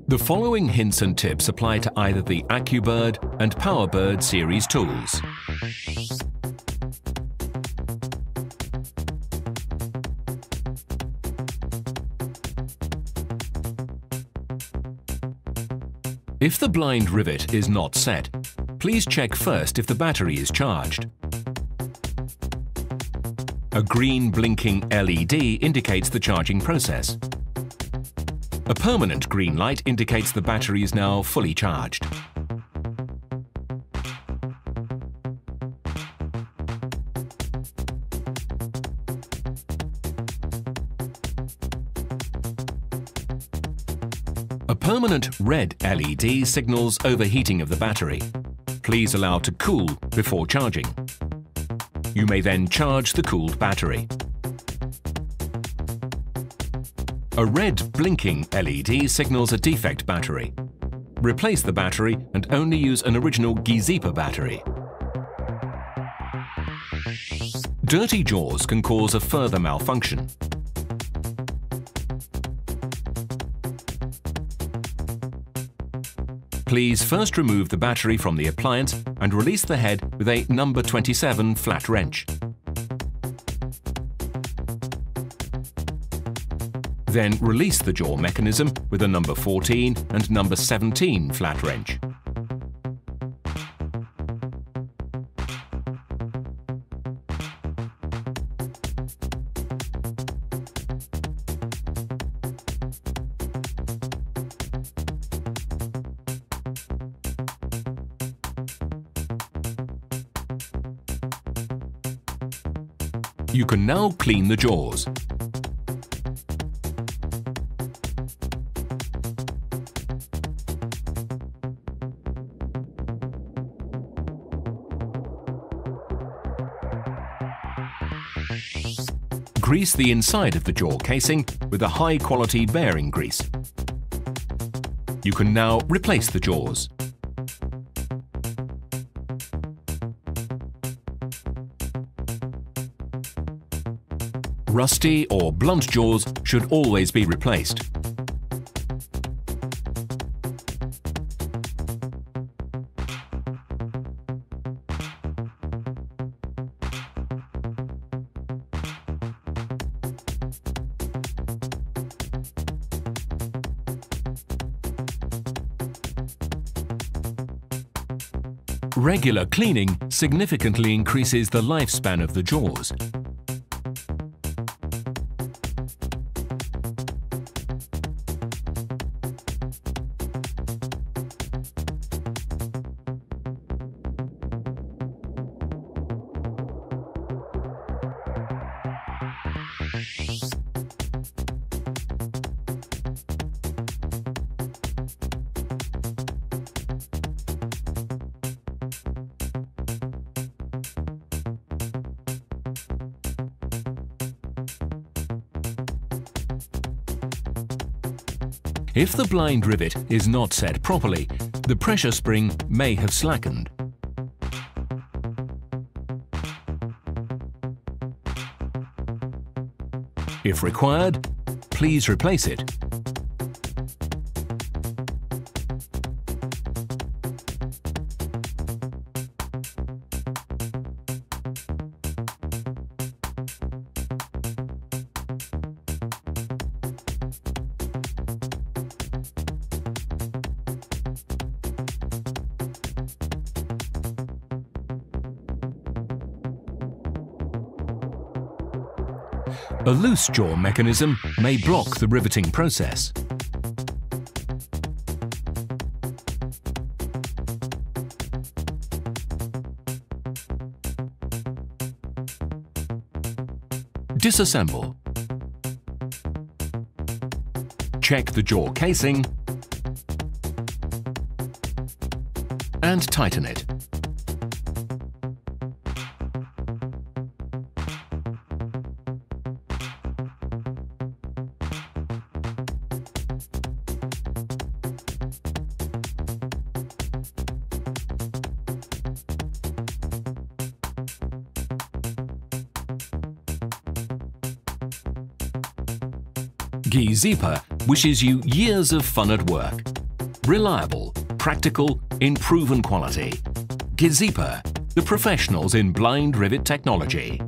The following hints and tips apply to either the AccuBird and PowerBird series tools. If the blind rivet is not set, please check first if the battery is charged. A green blinking LED indicates the charging process. A permanent green light indicates the battery is now fully charged. A permanent red LED signals overheating of the battery. Please allow to cool before charging. You may then charge the cooled battery. A red blinking LED signals a defect battery. Replace the battery and only use an original Gesipa battery. Dirty jaws can cause a further malfunction. Please first remove the battery from the appliance and release the head with a number 27 flat wrench. Then release the jaw mechanism with a number 14 and number 17 flat wrench. You can now clean the jaws. Grease the inside of the jaw casing with a high-quality bearing grease. You can now replace the jaws. Rusty or blunt jaws should always be replaced. Regular cleaning significantly increases the lifespan of the jaws. If the blind rivet is not set properly, the pressure spring may have slackened. If required, please replace it. A loose jaw mechanism may block the riveting process. Disassemble. Check the jaw casing and tighten it. Gesipa wishes you years of fun at work. Reliable, practical, in proven quality. Gesipa, the professionals in blind rivet technology.